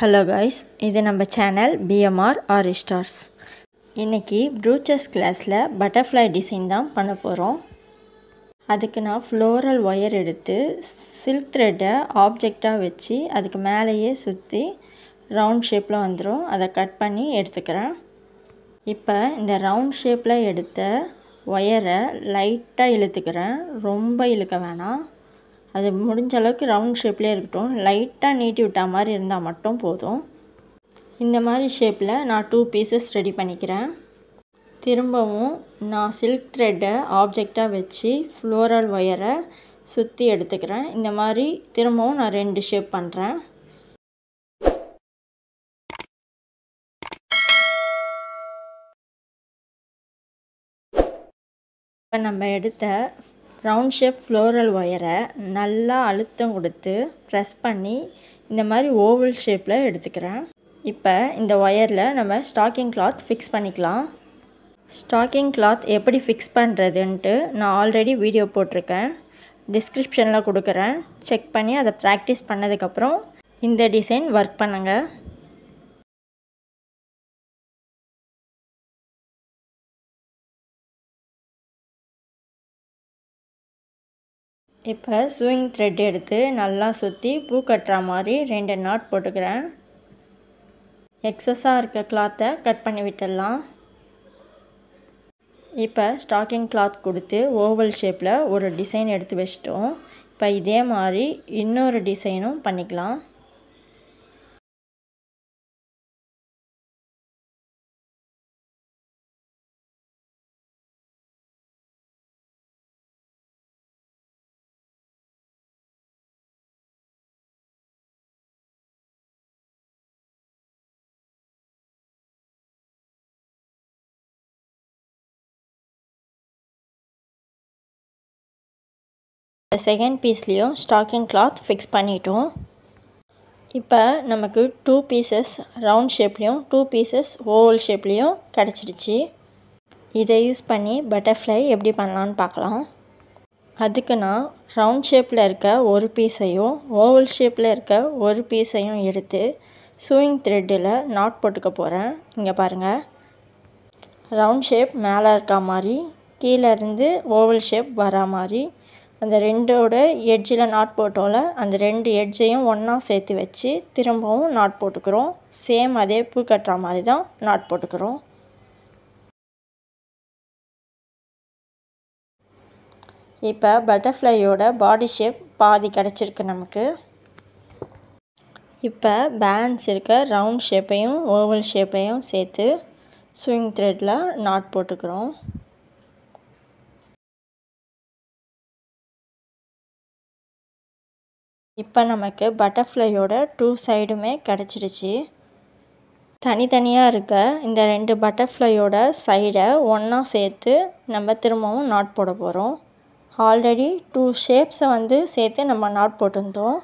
Hello guys, இது நம்ம channel BMR Ari Stars. இன்னைக்கு ப்ரூச்சஸ் கிளாஸில் பட்டர்ஃப்ளை டிசைன் தான் பண்ண போகிறோம். அதுக்கு நான் ஃப்ளோரல் ஒயர் எடுத்து சில்க் த்ரெட்டை ஆப்ஜெக்டாக வச்சு அதுக்கு மேலேயே சுற்றி ரவுண்ட் ஷேப்பில் வந்துடும். அதை கட் பண்ணி எடுத்துக்கிறேன். இப்போ இந்த ரவுண்ட் ஷேப்பில் எடுத்த ஒயரை லைட்டாக இழுத்துக்கிறேன். ரொம்ப இழுக்க வேணாம். அது முடிஞ்ச அளவுக்கு ரவுண்ட் ஷேப்லேயே இருக்கட்டும். லைட்டாக நீட்டி விட்டா மாதிரி இருந்தால் மட்டும் போதும். இந்த மாதிரி ஷேப்பில் நான் 2 பீசஸ் ரெடி பண்ணிக்கிறேன். திரும்பவும் நான் சில்க் த்ரெட்டை ஆப்ஜெக்டாக வச்சு ஃப்ளோரல் ஒயரை சுற்றி எடுத்துக்கிறேன். இந்த மாதிரி திரும்பவும் நான் 2 ஷேப் பண்ணுறேன். இப்போ நம்ம எடுத்த ரவுண்ட் ஷேப் ஃப்ளோரல் ஒயரை நல்லா அழுத்தம் கொடுத்து ப்ரெஸ் பண்ணி இந்த மாதிரி ஓவல் ஷேப்பில் எடுத்துக்கிறேன். இப்போ இந்த ஒயரில் நம்ம ஸ்டாக்கிங் கிளாத் ஃபிக்ஸ் பண்ணிக்கலாம். ஸ்டாக்கிங் கிளாத் எப்படி ஃபிக்ஸ் பண்ணுறதுன்ட்டு நான் ஆல்ரெடி வீடியோ போட்டிருக்கேன். டிஸ்கிரிப்ஷனில் கொடுக்குறேன். செக் பண்ணி அதை ப்ராக்டிஸ் பண்ணதுக்கப்புறம் இந்த டிசைன் ஒர்க் பண்ணுங்கள். இப்போ சூயிங் த்ரெட் எடுத்து நல்லா சுற்றி பூ கட்டுற மாதிரி 2 நாட் போட்டுக்கிறேன். எக்ஸஸாக இருக்க கிளாத்தை கட் பண்ணி விட்டுடலாம். இப்போ ஸ்டாக்கிங் கிளாத் கொடுத்து ஓவல் ஷேப்பில் ஒரு டிசைன் எடுத்து வச்சிட்டோம். இப்போ இதே மாதிரி இன்னொரு டிசைனும் பண்ணிக்கலாம். செகண்ட் பீஸ்லேயும் ஸ்டாக்கிங் கிளாத் ஃபிக்ஸ் பண்ணிட்டோம். இப்போ நமக்கு 2 பீசஸ் ரவுண்ட் ஷேப்லேயும் 2 பீசஸ் ஓவல் ஷேப்லேயும் கிடச்சிடுச்சு. இதை யூஸ் பண்ணி பட்டர்ஃப்ளை எப்படி பண்ணலான்னு பார்க்கலாம். அதுக்கு நான் ரவுண்ட் ஷேப்பில் இருக்க ஒரு பீஸையும் ஓவல் ஷேப்பில் இருக்க ஒரு பீஸையும் எடுத்து சூயிங் த்ரெட்டில் நாட் போட்டுக்க போகிறேன். இங்கே பாருங்கள், ரவுண்ட் ஷேப் மேலே இருக்க மாதிரி கீழே இருந்து ஓவல் ஷேப் வரா மாதிரி அந்த 2ஓட எட்ஜில் நாட் போட்டோம்ல, அந்த 2 எட்ஜையும் ஒன்றா சேர்த்து வச்சு திரும்பவும் நாட் போட்டுக்கிறோம். சேம் அதே பூ கட்டுற மாதிரி தான் நாட் போட்டுக்கிறோம். இப்போ பட்டர்ஃப்ளையோட பாடி ஷேப் பாதி கிடச்சிருக்கு நமக்கு. இப்போ பேலன்ஸ் இருக்க ரவுண்ட் ஷேப்பையும் ஓவல் ஷேப்பையும் சேர்த்து ஸ்விங் த்ரெட்டில் நாட் போட்டுக்கிறோம். இப்போ நமக்கு பட்டர்ஃப்ளையோட 2 சைடுமே கிடச்சிடுச்சு. தனித்தனியாக இருக்க இந்த 2 பட்டர்ஃப்ளையோட சைடை ஒன்றா சேர்த்து நம்ம திரும்பவும் நாட் போட போகிறோம். ஆல்ரெடி 2 ஷேப்ஸை சேர்த்து நம்ம நாட் போட்டிருந்தோம்.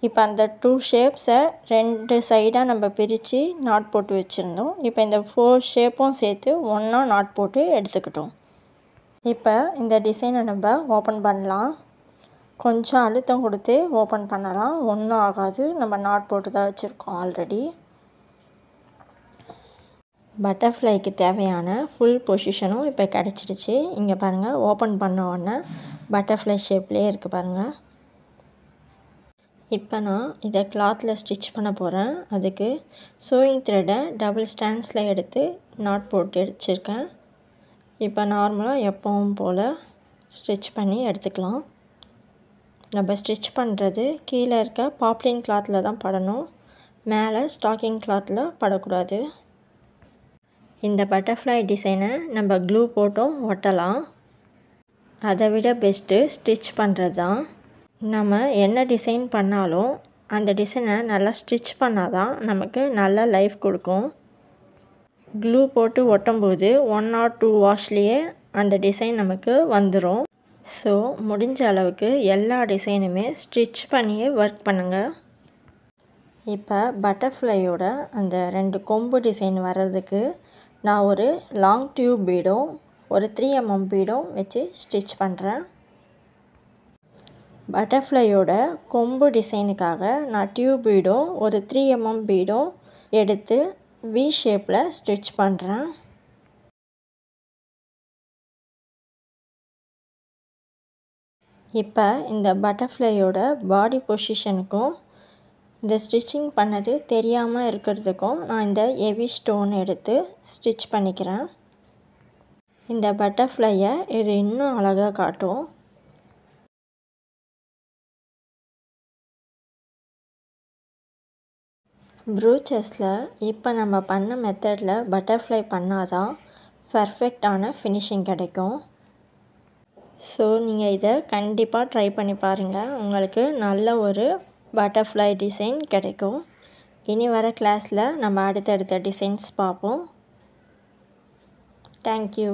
இப்போ அந்த 2 ஷேப்ஸை 2 சைடாக நம்ம பிரித்து நாட் போட்டு வச்சுருந்தோம். இப்போ இந்த 4 ஷேப்பும் சேர்த்து ஒன்றா நாட் போட்டு எடுத்துக்கிட்டோம். இப்போ இந்த டிசைனை நம்ம ஓப்பன் பண்ணலாம். கொஞ்சம் அழுத்தம் கொடுத்து ஓப்பன் பண்ணலாம். ஒன்றும் ஆகாது, நம்ம நாட் போட்டு தான் வச்சுருக்கோம் ஆல்ரெடி. பட்டர்ஃப்ளைக்கு தேவையான ஃபுல் பொசிஷனும் இப்போ கிடச்சிடுச்சு. இங்கே பாருங்கள், ஓப்பன் பண்ண உடனே பட்டர்ஃப்ளை ஷேப்லேயே இருக்குது பாருங்கள். இப்போ நான் இதை கிளாத்தில் ஸ்டிச் பண்ண போகிறேன். அதுக்கு சூயிங் த்ரெட்டை டபுள் ஸ்டாண்ட்ஸில் எடுத்து நாட் போட்டு வச்சுருக்கேன். இப்போ நார்மலாக எப்பவும் போல் ஸ்டிச் பண்ணி எடுத்துக்கலாம். நம்ம ஸ்டிச் பண்ணுறது கீழே இருக்க பாப்லின் கிளாத்தில் தான் படணும், மேலே ஸ்டாக்கிங் கிளாத்தில் படக்கூடாது. இந்த பட்டர்ஃப்ளை டிசைனை நம்ம க்ளூ போட்டும் ஒட்டலாம். அதை விட பெஸ்ட்டு ஸ்டிச் பண்ணுறது தான். நம்ம என்ன டிசைன் பண்ணாலும் அந்த டிசைனை நல்லா ஸ்டிச் பண்ணால் தான் நமக்கு நல்ல லைஃப் கொடுக்கும். க்ளூ போட்டு ஒட்டும்போது 1 or 2 வாஷ்லேயே அந்த டிசைன் நமக்கு வந்துடும். ஸோ முடிஞ்ச அளவுக்கு எல்லா டிசைனுமே ஸ்டிச் பண்ணியே ஒர்க் பண்ணுங்கள். இப்போ பட்டர்ஃப்ளையோட அந்த 2 கொம்பு டிசைன் வர்றதுக்கு நான் ஒரு லாங் டியூப் பீடும் ஒரு 3 mm பீடும் வச்சு ஸ்டிச் பண்ணுறேன். பட்டர்ஃப்ளையோட கொம்பு டிசைனுக்காக நான் டியூப் பீடும் ஒரு 3 mm பீடும் எடுத்து வி ஷேப்பில் ஸ்டிச் பண்ணுறேன். இப்போ இந்த பட்டர்ஃப்ளையோட பாடி பொசிஷனுக்கும் இந்த ஸ்டிச்சிங் பண்ணது தெரியாமல் இருக்கிறதுக்கும் நான் இந்த ஹெவி ஸ்டோன் எடுத்து ஸ்டிச் பண்ணிக்கிறேன். இந்த பட்டர்ஃப்ளையை இது இன்னும் அழகாக காட்டும். ப்ரூச்சஸில் இப்போ நம்ம பண்ண மெத்தடில் பட்டர்ஃப்ளை பண்ணாதான் பர்ஃபெக்டான ஃபினிஷிங் கிடைக்கும். ஸோ நீங்கள் இதை கண்டிப்பாக ட்ரை பண்ணி பாருங்கள். உங்களுக்கு நல்ல ஒரு பட்டர்ஃப்ளை டிசைன் கிடைக்கும். இனி வர கிளாஸில் நம்ம அடுத்தடுத்த டிசைன்ஸ் பார்ப்போம். தேங்க்யூ.